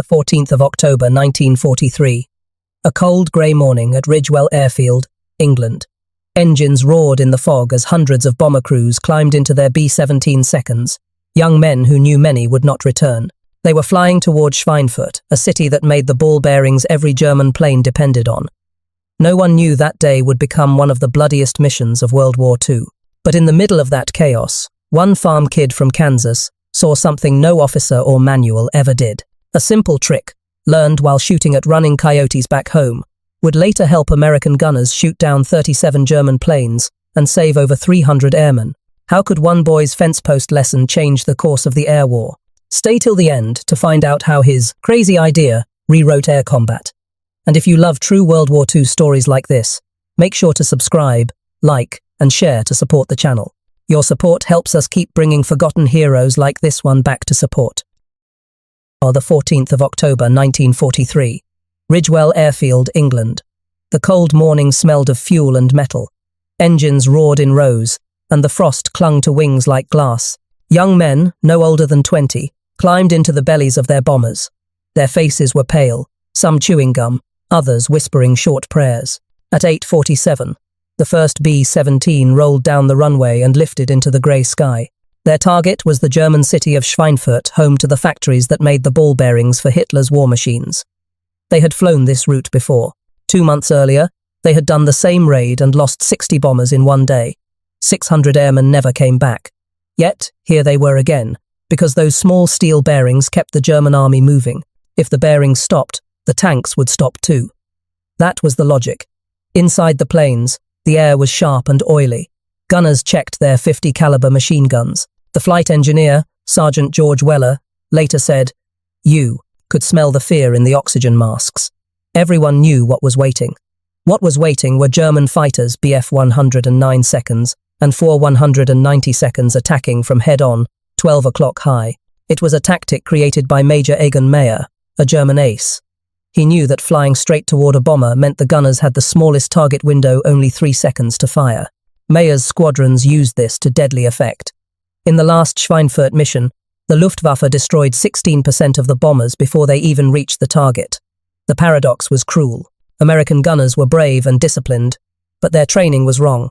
the 14th of October 1943. A cold grey morning at Ridgewell Airfield, England. Engines roared in the fog as hundreds of bomber crews climbed into their B-17 seconds, young men who knew many would not return. They were flying toward Schweinfurt, a city that made the ball bearings every German plane depended on. No one knew that day would become one of the bloodiest missions of World War II. But in the middle of that chaos, one farm kid from Kansas saw something no officer or manual ever did. A simple trick, learned while shooting at running coyotes back home, would later help American gunners shoot down 37 German planes and save over 300 airmen. How could one boy's fence post lesson change the course of the air war? Stay till the end to find out how his crazy idea rewrote air combat. And if you love true World War II stories like this, make sure to subscribe, like, and share to support the channel. Your support helps us keep bringing forgotten heroes like this one back to support. The 14th of October 1943. Ridgewell Airfield, England. The cold morning smelled of fuel and metal. Engines roared in rows, and the frost clung to wings like glass. Young men, no older than 20, climbed into the bellies of their bombers. Their faces were pale, some chewing gum, others whispering short prayers. At 8:47, the first B-17 rolled down the runway and lifted into the grey sky. Their target was the German city of Schweinfurt, home to the factories that made the ball bearings for Hitler's war machines. They had flown this route before. 2 months earlier, they had done the same raid and lost 60 bombers in one day. 600 airmen never came back. Yet, here they were again, because those small steel bearings kept the German army moving. If the bearings stopped, the tanks would stop too. That was the logic. Inside the planes, the air was sharp and oily. Gunners checked their 50 caliber machine guns. The flight engineer, Sergeant George Weller, later said, "You could smell the fear in the oxygen masks." Everyone knew what was waiting. What was waiting were German fighters Bf 109 seconds and 4 190 seconds attacking from head-on, 12 o'clock high. It was a tactic created by Major Egon Mayer, a German ace. He knew that flying straight toward a bomber meant the gunners had the smallest target window, only 3 seconds to fire. Mayer's squadrons used this to deadly effect. In the last Schweinfurt mission, the Luftwaffe destroyed 16% of the bombers before they even reached the target. The paradox was cruel. American gunners were brave and disciplined, but their training was wrong.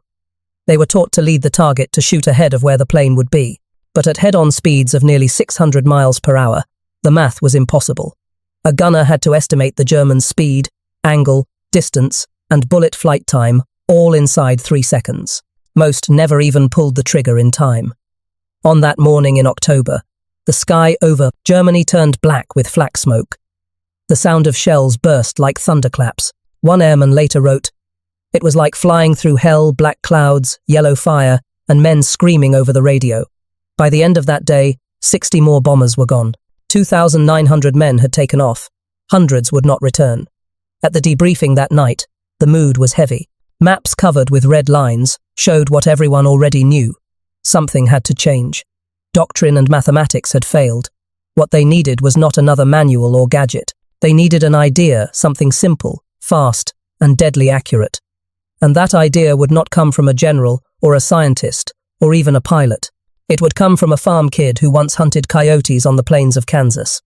They were taught to lead the target to shoot ahead of where the plane would be, but at head-on speeds of nearly 600 miles per hour, the math was impossible. A gunner had to estimate the German's speed, angle, distance, and bullet flight time, all inside 3 seconds. Most never even pulled the trigger in time. On that morning in October, the sky over Germany turned black with flak smoke. The sound of shells burst like thunderclaps. One airman later wrote, "It was like flying through hell, black clouds, yellow fire, and men screaming over the radio." By the end of that day, 60 more bombers were gone. 2,900 men had taken off. Hundreds would not return. At the debriefing that night, the mood was heavy. Maps covered with red lines showed what everyone already knew. Something had to change. Doctrine and mathematics had failed. What they needed was not another manual or gadget. They needed an idea, something simple, fast, and deadly accurate. And that idea would not come from a general or a scientist or even a pilot. It would come from a farm kid who once hunted coyotes on the plains of Kansas.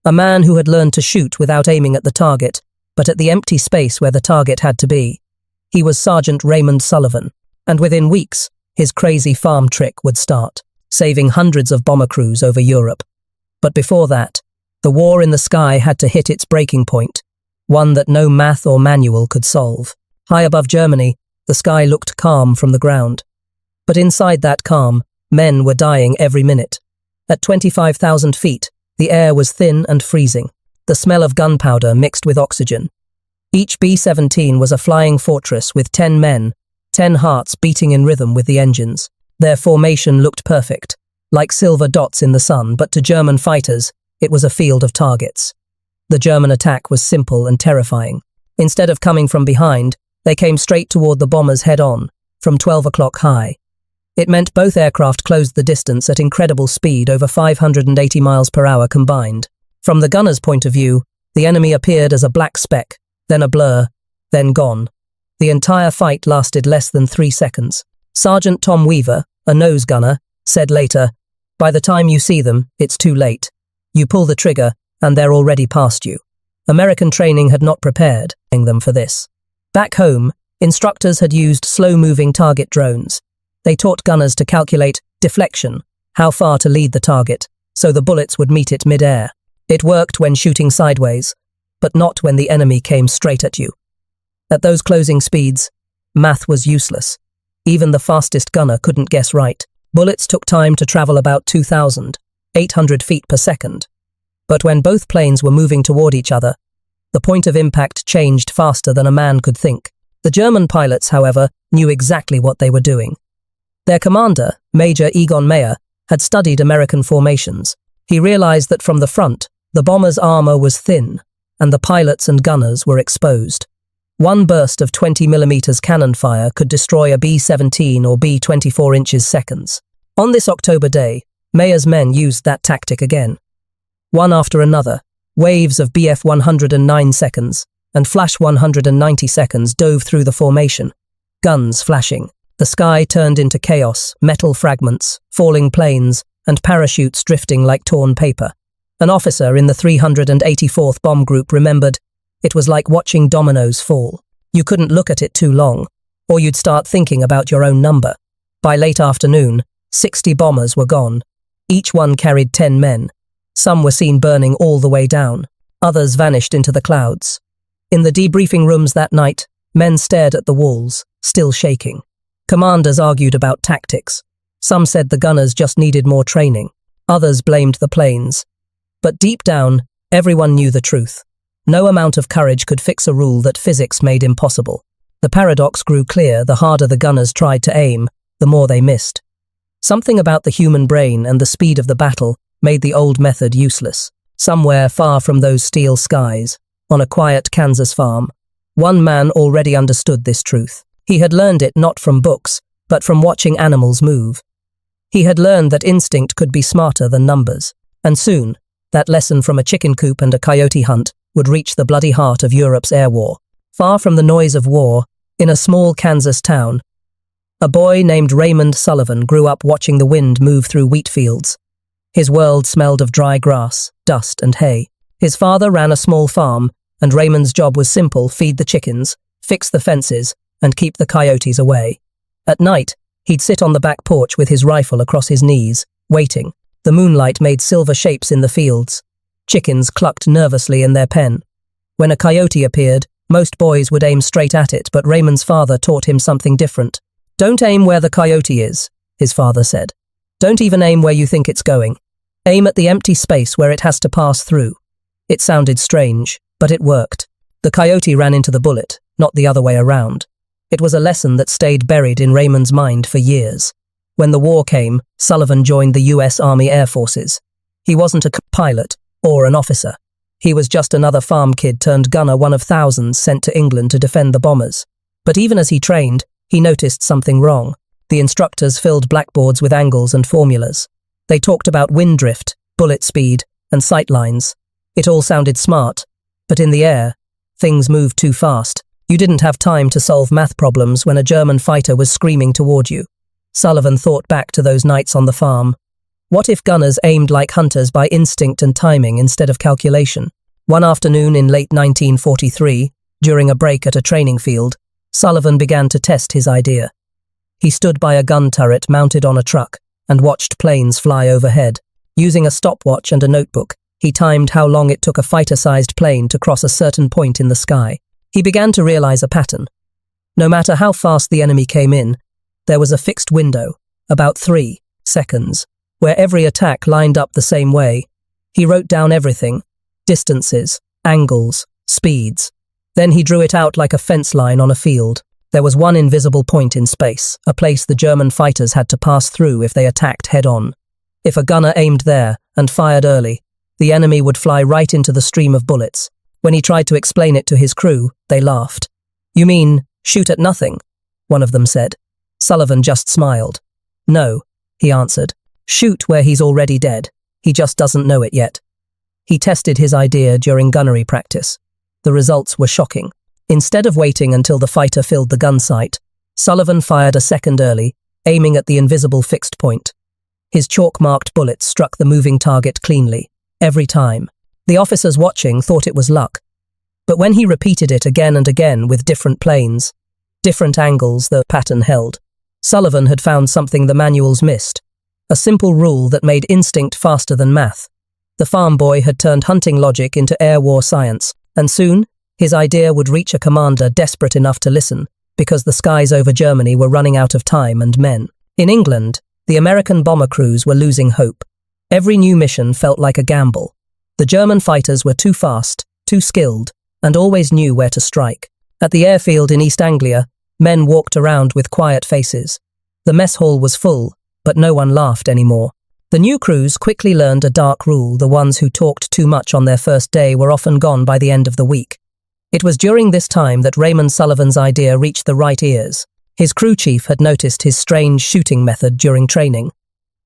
A man who had learned to shoot without aiming at the target, but at the empty space where the target had to be. He was Sergeant Raymond Sullivan, and within weeks, his crazy farm trick would start, saving hundreds of bomber crews over Europe. But before that, the war in the sky had to hit its breaking point, one that no math or manual could solve. High above Germany, the sky looked calm from the ground. But inside that calm, men were dying every minute. At 25,000 feet, the air was thin and freezing, the smell of gunpowder mixed with oxygen. Each B-17 was a flying fortress with 10 men, 10 hearts beating in rhythm with the engines. Their formation looked perfect, like silver dots in the sun, but to German fighters, it was a field of targets. The German attack was simple and terrifying. Instead of coming from behind, they came straight toward the bombers head-on, from 12 o'clock high. It meant both aircraft closed the distance at incredible speed, over 580 miles per hour combined. From the gunner's point of view, the enemy appeared as a black speck, then a blur, then gone. The entire fight lasted less than 3 seconds. Sergeant Tom Weaver, a nose gunner, said later, "By the time you see them, it's too late. You pull the trigger, and they're already past you. American training had not prepared them for this. Back home, instructors had used slow-moving target drones. They taught gunners to calculate deflection, how far to lead the target, so the bullets would meet it mid-air. It worked when shooting sideways, but not when the enemy came straight at you. At those closing speeds, math was useless. Even the fastest gunner couldn't guess right. Bullets took time to travel about 2,800 feet per second. But when both planes were moving toward each other, the point of impact changed faster than a man could think. The German pilots, however, knew exactly what they were doing. Their commander, Major Egon Meyer, had studied American formations. He realized that from the front, the bombers' armor was thin, and the pilots and gunners were exposed. One burst of 20mm cannon fire could destroy a B-17 or B-24 inches seconds. On this October day, Meyer's men used that tactic again. One after another, waves of Bf 109 seconds and Flash 190 seconds dove through the formation, guns flashing. The sky turned into chaos, metal fragments, falling planes, and parachutes drifting like torn paper. An officer in the 384th Bomb Group remembered, it was like watching dominoes fall. You couldn't look at it too long, or you'd start thinking about your own number. By late afternoon, 60 bombers were gone. Each one carried 10 men. Some were seen burning all the way down. Others vanished into the clouds. In the debriefing rooms that night, men stared at the walls, still shaking. Commanders argued about tactics. Some said the gunners just needed more training. Others blamed the planes. But deep down, everyone knew the truth. No amount of courage could fix a rule that physics made impossible. The paradox grew clear: the harder the gunners tried to aim, the more they missed. Something about the human brain and the speed of the battle made the old method useless. Somewhere far from those steel skies, on a quiet Kansas farm, one man already understood this truth. He had learned it not from books, but from watching animals move. He had learned that instinct could be smarter than numbers, and soon, that lesson from a chicken coop and a coyote hunt would reach the bloody heart of Europe's air war. Far from the noise of war, in a small Kansas town, a boy named Raymond Sullivan grew up watching the wind move through wheat fields. His world smelled of dry grass, dust, and hay. His father ran a small farm, and Raymond's job was simple: feed the chickens, fix the fences, and keep the coyotes away. At night, he'd sit on the back porch with his rifle across his knees, waiting. The moonlight made silver shapes in the fields. Chickens clucked nervously in their pen. When a coyote appeared, most boys would aim straight at it, but Raymond's father taught him something different. "Don't aim where the coyote is," his father said. "Don't even aim where you think it's going. Aim at the empty space where it has to pass through." It sounded strange, but it worked. The coyote ran into the bullet, not the other way around. It was a lesson that stayed buried in Raymond's mind for years. When the war came, Sullivan joined the US Army Air Forces. He wasn't a pilot or an officer. He was just another farm kid turned gunner, one of thousands sent to England to defend the bombers. But even as he trained, he noticed something wrong. The instructors filled blackboards with angles and formulas. They talked about wind drift, bullet speed, and sight lines. It all sounded smart, but in the air, things moved too fast. You didn't have time to solve math problems when a German fighter was screaming toward you. Sullivan thought back to those nights on the farm. What if gunners aimed like hunters by instinct and timing instead of calculation? One afternoon in late 1943, during a break at a training field, Sullivan began to test his idea. He stood by a gun turret mounted on a truck and watched planes fly overhead. Using a stopwatch and a notebook, he timed how long it took a fighter-sized plane to cross a certain point in the sky. He began to realize a pattern. No matter how fast the enemy came in, there was a fixed window, about 3 seconds, where every attack lined up the same way. He wrote down everything: distances, angles, speeds. Then he drew it out like a fence line on a field. There was one invisible point in space, a place the German fighters had to pass through if they attacked head-on. If a gunner aimed there and fired early, the enemy would fly right into the stream of bullets. When he tried to explain it to his crew, they laughed. "You mean, shoot at nothing?" one of them said. Sullivan just smiled. "No," he answered. "Shoot where he's already dead. He just doesn't know it yet." He tested his idea during gunnery practice. The results were shocking. Instead of waiting until the fighter filled the gun sight, Sullivan fired a second early, aiming at the invisible fixed point. His chalk-marked bullets struck the moving target cleanly, every time. The officers watching thought it was luck. But when he repeated it again and again with different planes, different angles the pattern held, Sullivan had found something the manuals missed. A simple rule that made instinct faster than math. The farm boy had turned hunting logic into air war science, and soon, his idea would reach a commander desperate enough to listen, because the skies over Germany were running out of time and men. In England, the American bomber crews were losing hope. Every new mission felt like a gamble. The German fighters were too fast, too skilled, and always knew where to strike. At the airfield in East Anglia, men walked around with quiet faces. The mess hall was full, but no one laughed anymore. The new crews quickly learned a dark rule: the ones who talked too much on their first day were often gone by the end of the week. It was during this time that Raymond Sullivan's idea reached the right ears. His crew chief had noticed his strange shooting method during training.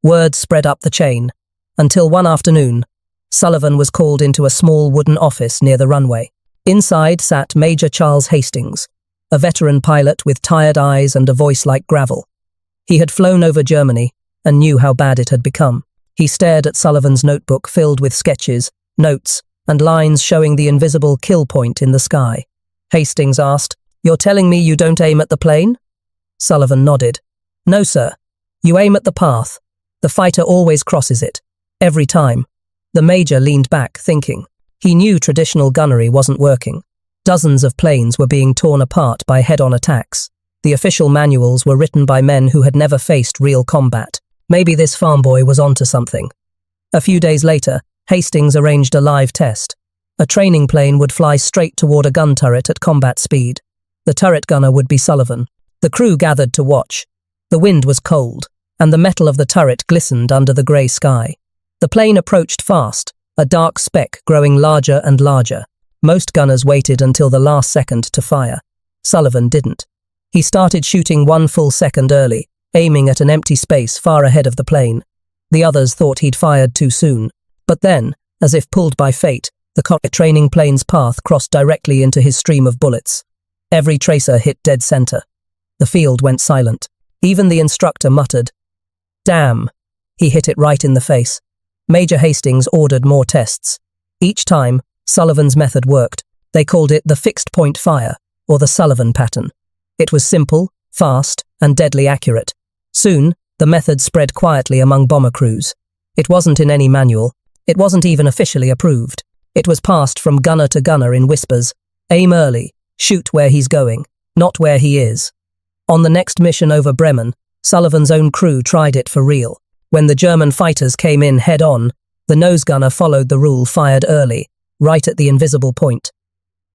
Word spread up the chain, until one afternoon, Sullivan was called into a small wooden office near the runway. Inside sat Major Charles Hastings, a veteran pilot with tired eyes and a voice like gravel. He had flown over Germany and knew how bad it had become. He stared at Sullivan's notebook filled with sketches, notes, and lines showing the invisible kill point in the sky. Hastings asked, "You're telling me you don't aim at the plane?" Sullivan nodded. "No, sir. You aim at the path. The fighter always crosses it. Every time." The major leaned back, thinking. He knew traditional gunnery wasn't working. Dozens of planes were being torn apart by head-on attacks. The official manuals were written by men who had never faced real combat. Maybe this farm boy was onto something. A few days later, Hastings arranged a live test. A training plane would fly straight toward a gun turret at combat speed. The turret gunner would be Sullivan. The crew gathered to watch. The wind was cold, and the metal of the turret glistened under the grey sky. The plane approached fast, a dark speck growing larger and larger. Most gunners waited until the last second to fire. Sullivan didn't. He started shooting 1 full second early, aiming at an empty space far ahead of the plane. The others thought he'd fired too soon. But then, as if pulled by fate, the cockpit training plane's path crossed directly into his stream of bullets. Every tracer hit dead center. The field went silent. Even the instructor muttered, "Damn." He hit it right in the face. Major Hastings ordered more tests. Each time, Sullivan's method worked. They called it the fixed point fire, or the Sullivan pattern. It was simple, fast, and deadly accurate. Soon, the method spread quietly among bomber crews. It wasn't in any manual. It wasn't even officially approved. It was passed from gunner to gunner in whispers. Aim early, shoot where he's going, not where he is. On the next mission over Bremen, Sullivan's own crew tried it for real. When the German fighters came in head-on, the nose gunner followed the rule, fired early, right at the invisible point.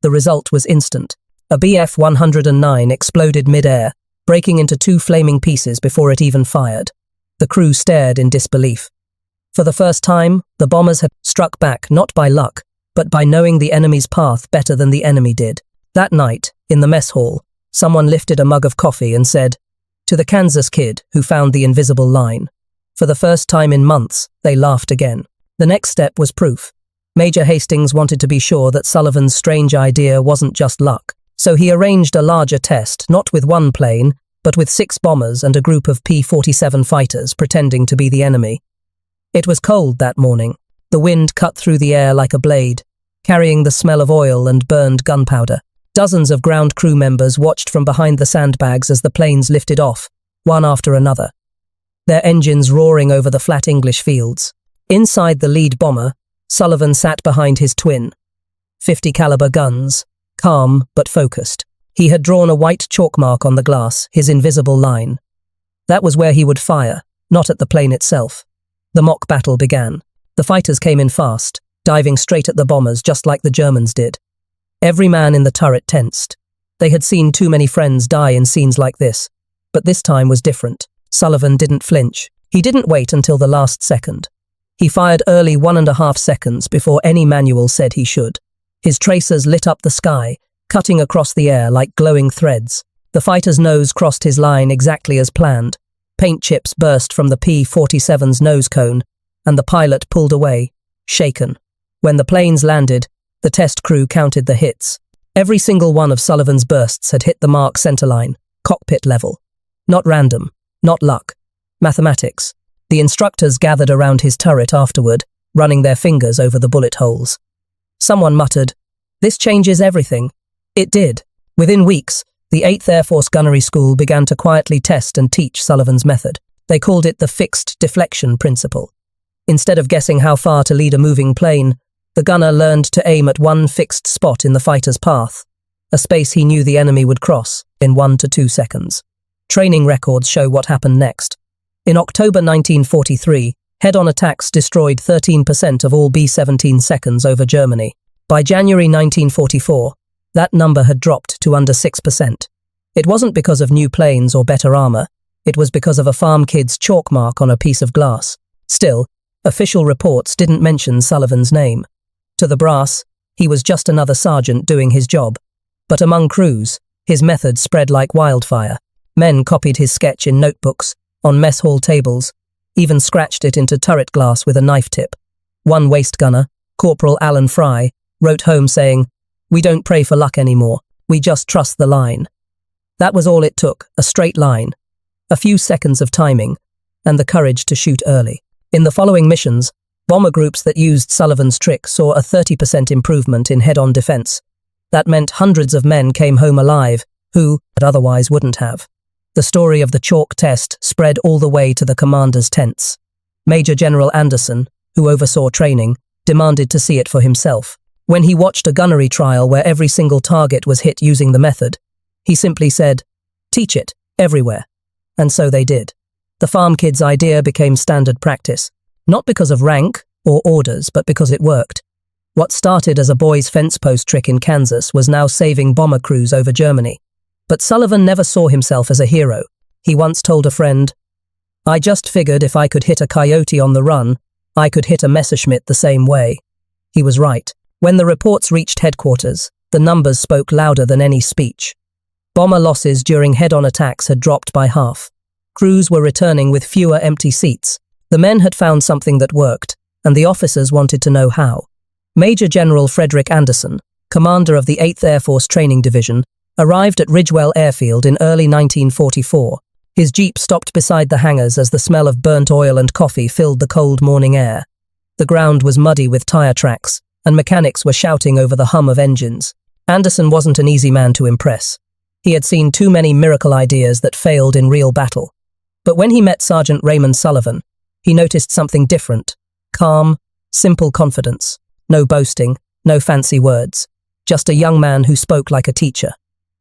The result was instant. A Bf-109 exploded mid-air, breaking into 2 flaming pieces before it even fired. The crew stared in disbelief. For the first time, the bombers had struck back not by luck, but by knowing the enemy's path better than the enemy did. That night, in the mess hall, someone lifted a mug of coffee and said, "To the Kansas kid who found the invisible line." For the first time in months, they laughed again. The next step was proof. Major Hastings wanted to be sure that Sullivan's strange idea wasn't just luck. So he arranged a larger test, not with 1 plane, but with 6 bombers and a group of P-47 fighters pretending to be the enemy. It was cold that morning. The wind cut through the air like a blade, carrying the smell of oil and burned gunpowder. Dozens of ground crew members watched from behind the sandbags as the planes lifted off, one after another, their engines roaring over the flat English fields. Inside the lead bomber, Sullivan sat behind his twin, 50 caliber guns, calm but focused. He had drawn a white chalk mark on the glass, his invisible line. That was where he would fire, not at the plane itself. The mock battle began. The fighters came in fast, diving straight at the bombers just like the Germans did. Every man in the turret tensed. They had seen too many friends die in scenes like this. But this time was different. Sullivan didn't flinch. He didn't wait until the last second. He fired early 1.5 seconds before any manual said he should. His tracers lit up the sky, cutting across the air like glowing threads. The fighter's nose crossed his line exactly as planned. Paint chips burst from the P-47's nose cone, and the pilot pulled away, shaken. When the planes landed, the test crew counted the hits. Every single one of Sullivan's bursts had hit the mark centerline, cockpit level. Not random, not luck. Mathematics. The instructors gathered around his turret afterward, running their fingers over the bullet holes. Someone muttered, "This changes everything." It did. Within weeks, the 8th Air Force Gunnery School began to quietly test and teach Sullivan's method. They called it the fixed deflection principle. Instead of guessing how far to lead a moving plane, the gunner learned to aim at one fixed spot in the fighter's path, a space he knew the enemy would cross in 1 to 2 seconds. Training records show what happened next. In October 1943, head-on attacks destroyed 13% of all B-17 seconds over Germany. By January 1944, that number had dropped to under 6%. It wasn't because of new planes or better armor. It was because of a farm kid's chalk mark on a piece of glass. Still, official reports didn't mention Sullivan's name. To the brass, he was just another sergeant doing his job. But among crews, his method spread like wildfire. Men copied his sketch in notebooks, on mess hall tables, even scratched it into turret glass with a knife tip. One waist gunner, Corporal Alan Fry, wrote home saying, "We don't pray for luck anymore, we just trust the line." That was all it took, a straight line, a few seconds of timing, and the courage to shoot early. In the following missions, bomber groups that used Sullivan's trick saw a 30% improvement in head-on defense. That meant hundreds of men came home alive, who otherwise wouldn't have. The story of the chalk test spread all the way to the commander's tents. Major General Anderson, who oversaw training, demanded to see it for himself. When he watched a gunnery trial where every single target was hit using the method, he simply said, "Teach it, everywhere." And so they did. The farm kid's idea became standard practice, not because of rank or orders, but because it worked. What started as a boy's fence post trick in Kansas was now saving bomber crews over Germany. But Sullivan never saw himself as a hero. He once told a friend, "I just figured if I could hit a coyote on the run, I could hit a Messerschmitt the same way." He was right. When the reports reached headquarters, the numbers spoke louder than any speech. Bomber losses during head-on attacks had dropped by half. Crews were returning with fewer empty seats. The men had found something that worked, and the officers wanted to know how. Major General Frederick Anderson, commander of the 8th Air Force Training Division, arrived at Ridgewell Airfield in early 1944. His jeep stopped beside the hangars as the smell of burnt oil and coffee filled the cold morning air. The ground was muddy with tire tracks, and mechanics were shouting over the hum of engines. Anderson wasn't an easy man to impress. He had seen too many miracle ideas that failed in real battle. But when he met Sergeant Raymond Sullivan, he noticed something different. Calm, simple confidence. No boasting, no fancy words. Just a young man who spoke like a teacher.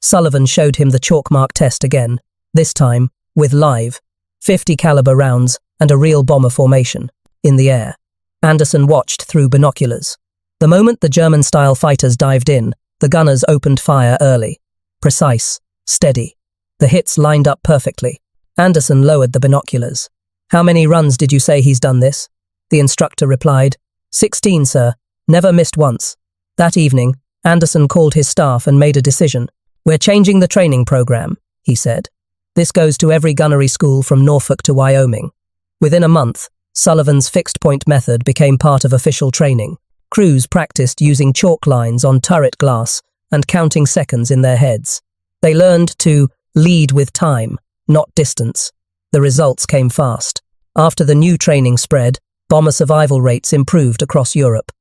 Sullivan showed him the chalk mark test again, this time with live, 50 caliber rounds and a real bomber formation, in the air. Anderson watched through binoculars. The moment the German-style fighters dived in, the gunners opened fire early. Precise, steady. The hits lined up perfectly. Anderson lowered the binoculars. "How many runs did you say he's done this?" The instructor replied, 16, sir. Never missed once." That evening, Anderson called his staff and made a decision. "We're changing the training program," he said. "This goes to every gunnery school from Norfolk to Wyoming." Within a month, Sullivan's fixed-point method became part of official training. Crews practiced using chalk lines on turret glass and counting seconds in their heads. They learned to lead with time, not distance. The results came fast. After the new training spread, bomber survival rates improved across Europe.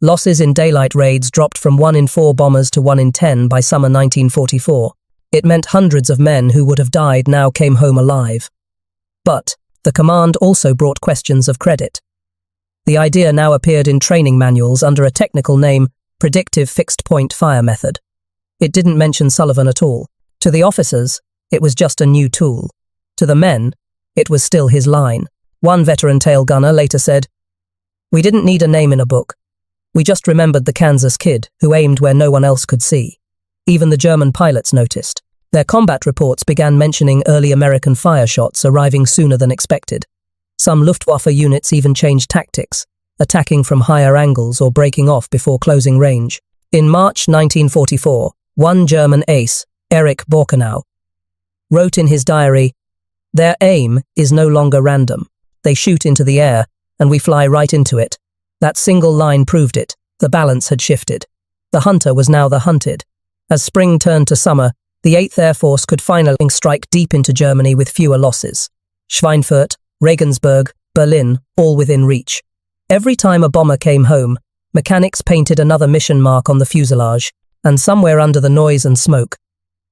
Losses in daylight raids dropped from 1 in 4 bombers to 1 in 10 by summer 1944. It meant hundreds of men who would have died now came home alive. But the command also brought questions of credit. The idea now appeared in training manuals under a technical name, Predictive Fixed-Point Fire Method. It didn't mention Sullivan at all. To the officers, it was just a new tool. To the men, it was still his line. One veteran tail gunner later said, "We didn't need a name in a book. We just remembered the Kansas kid who aimed where no one else could see." Even the German pilots noticed. Their combat reports began mentioning early American fire shots arriving sooner than expected. Some Luftwaffe units even changed tactics, attacking from higher angles or breaking off before closing range. In March 1944, one German ace, Erich Borkenau, wrote in his diary, "Their aim is no longer random. They shoot into the air, and we fly right into it." That single line proved it. The balance had shifted. The hunter was now the hunted. As spring turned to summer, the 8th Air Force could finally strike deep into Germany with fewer losses. Schweinfurt, Regensburg, Berlin, all within reach. Every time a bomber came home, Mechanics painted another mission mark on the fuselage, and somewhere under the noise and smoke,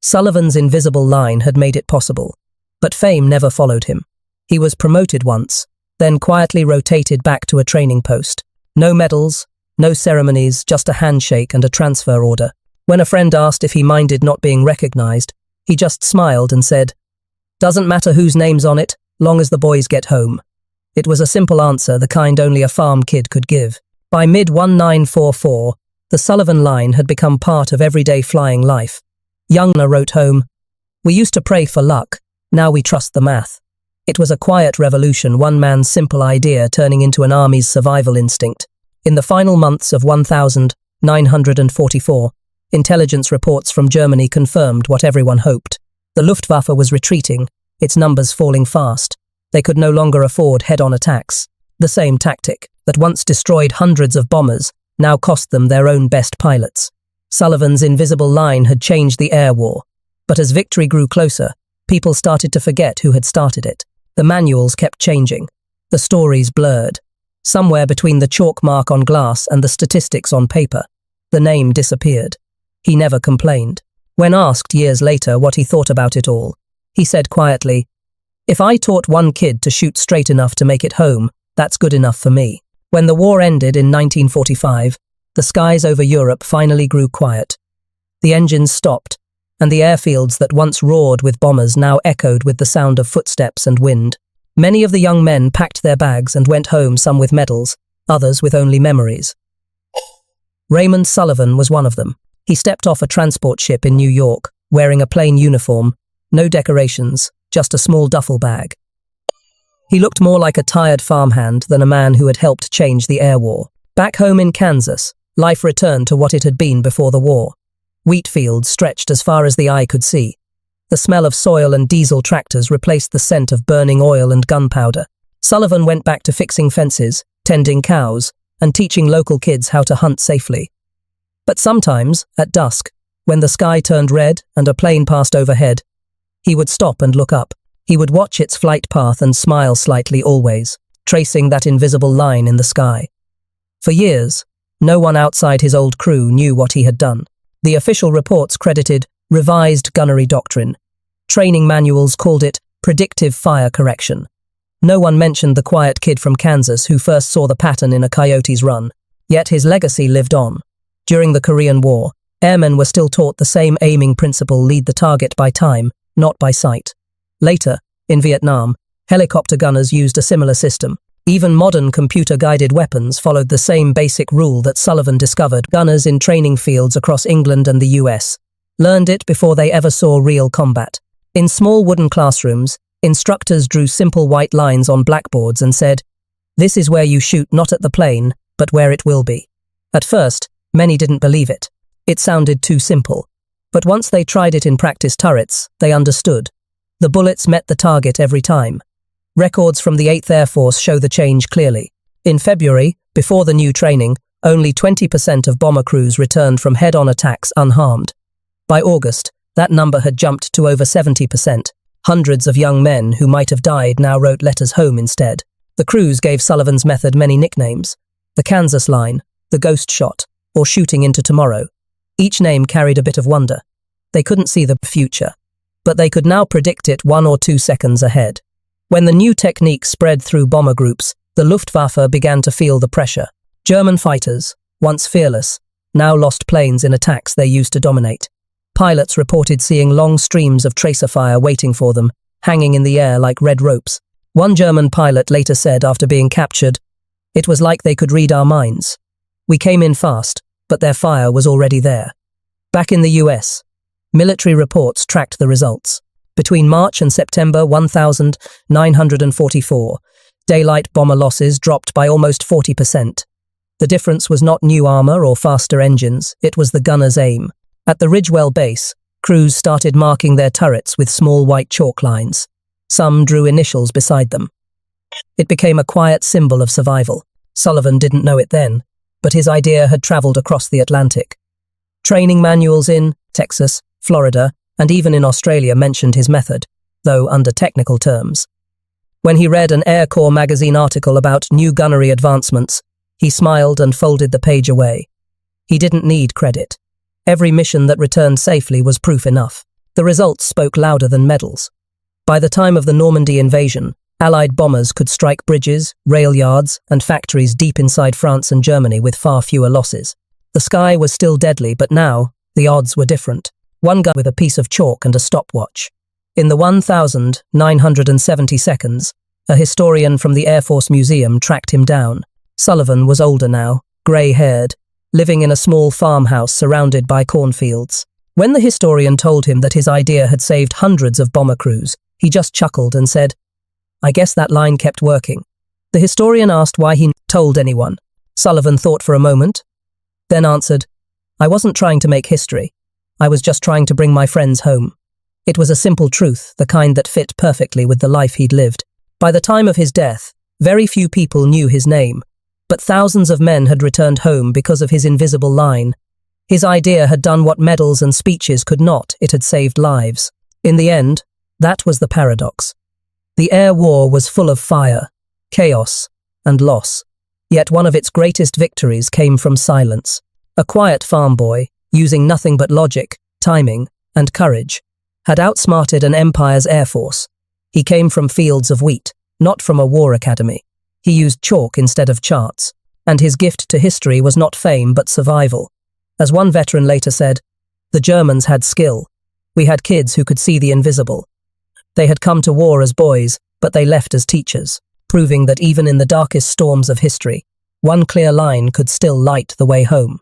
Sullivan's invisible line had made it possible. But fame never followed him. He was promoted once, then quietly rotated back to a training post. No medals, no ceremonies, just a handshake and a transfer order. When a friend asked if he minded not being recognized, he just smiled and said, "Doesn't matter whose name's on it, long as the boys get home." It was a simple answer, the kind only a farm kid could give. By mid-1944, the Sullivan line had become part of everyday flying life. Youngner wrote home, "We used to pray for luck, now we trust the math." It was a quiet revolution, one man's simple idea turning into an army's survival instinct. In the final months of 1944, intelligence reports from Germany confirmed what everyone hoped. The Luftwaffe was retreating, its numbers falling fast. They could no longer afford head-on attacks. The same tactic that once destroyed hundreds of bombers now cost them their own best pilots. Sullivan's invisible line had changed the air war. But as victory grew closer, people started to forget who had started it. The manuals kept changing. The stories blurred. Somewhere between the chalk mark on glass and the statistics on paper, the name disappeared. He never complained. When asked years later what he thought about it all, he said quietly, "If I taught one kid to shoot straight enough to make it home, that's good enough for me." When the war ended in 1945, the skies over Europe finally grew quiet. The engines stopped, and the airfields that once roared with bombers now echoed with the sound of footsteps and wind. Many of the young men packed their bags and went home, some with medals, others with only memories. Raymond Sullivan was one of them. He stepped off a transport ship in New York, wearing a plain uniform, no decorations, just a small duffel bag. He looked more like a tired farmhand than a man who had helped change the air war. Back home in Kansas, life returned to what it had been before the war. Wheat fields stretched as far as the eye could see. The smell of soil and diesel tractors replaced the scent of burning oil and gunpowder. Sullivan went back to fixing fences, tending cows, and teaching local kids how to hunt safely. But sometimes, at dusk, when the sky turned red and a plane passed overhead, he would stop and look up. He would watch its flight path and smile slightly always, tracing that invisible line in the sky. For years, no one outside his old crew knew what he had done. The official reports credited revised gunnery doctrine. Training manuals called it predictive fire correction. No one mentioned the quiet kid from Kansas who first saw the pattern in a coyote's run. Yet his legacy lived on. During the Korean War, airmen were still taught the same aiming principle: lead the target by time, not by sight. Later, in Vietnam, helicopter gunners used a similar system. Even modern computer-guided weapons followed the same basic rule that Sullivan discovered. Gunners in training fields across England and the US learned it before they ever saw real combat. In small wooden classrooms, instructors drew simple white lines on blackboards and said, "This is where you shoot, not at the plane, but where it will be." At first, many didn't believe it. It sounded too simple. But once they tried it in practice turrets, they understood. The bullets met the target every time. Records from the 8th Air Force show the change clearly. In February, before the new training, only 20% of bomber crews returned from head-on attacks unharmed. By August, that number had jumped to over 70%. Hundreds of young men who might have died now wrote letters home instead. The crews gave Sullivan's method many nicknames: the Kansas Line, the Ghost Shot, or Shooting into Tomorrow. Each name carried a bit of wonder. They couldn't see the future, but they could now predict it 1 or 2 seconds ahead. When the new technique spread through bomber groups, the Luftwaffe began to feel the pressure. German fighters, once fearless, now lost planes in attacks they used to dominate. Pilots reported seeing long streams of tracer fire waiting for them, hanging in the air like red ropes. One German pilot later said after being captured, "It was like they could read our minds. We came in fast, but their fire was already there." Back in the US, military reports tracked the results. Between March and September 1944, daylight bomber losses dropped by almost 40%. The difference was not new armor or faster engines, it was the gunner's aim. At the Ridgewell base, crews started marking their turrets with small white chalk lines. Some drew initials beside them. It became a quiet symbol of survival. Sullivan didn't know it then, but his idea had traveled across the Atlantic. Training manuals in Texas, Florida, and even in Australia mentioned his method, though under technical terms. When he read an Air Corps magazine article about new gunnery advancements, He smiled and folded the page away. He didn't need credit. Every mission that returned safely was proof enough. The results spoke louder than medals. By the time of the Normandy invasion, Allied bombers could strike bridges, rail yards, and factories deep inside France and Germany with far fewer losses. The sky was still deadly, but now, the odds were different. One gun with a piece of chalk and a stopwatch. In the 1,970 seconds, a historian from the Air Force Museum tracked him down. Sullivan was older now, grey-haired, living in a small farmhouse surrounded by cornfields. When the historian told him that his idea had saved hundreds of bomber crews, he just chuckled and said, "I guess that line kept working." The historian asked why he told anyone. Sullivan thought for a moment, then answered, "I wasn't trying to make history. I was just trying to bring my friends home." It was a simple truth, the kind that fit perfectly with the life he'd lived. By the time of his death, very few people knew his name, but thousands of men had returned home because of his invisible line. His idea had done what medals and speeches could not. It had saved lives. In the end, that was the paradox. The air war was full of fire, chaos, and loss. Yet one of its greatest victories came from silence. A quiet farm boy, using nothing but logic, timing, and courage, had outsmarted an empire's air force. He came from fields of wheat, not from a war academy. He used chalk instead of charts, and his gift to history was not fame but survival. As one veteran later said, "The Germans had skill. We had kids who could see the invisible. They had come to war as boys, but they left as teachers, proving that even in the darkest storms of history, one clear line could still light the way home."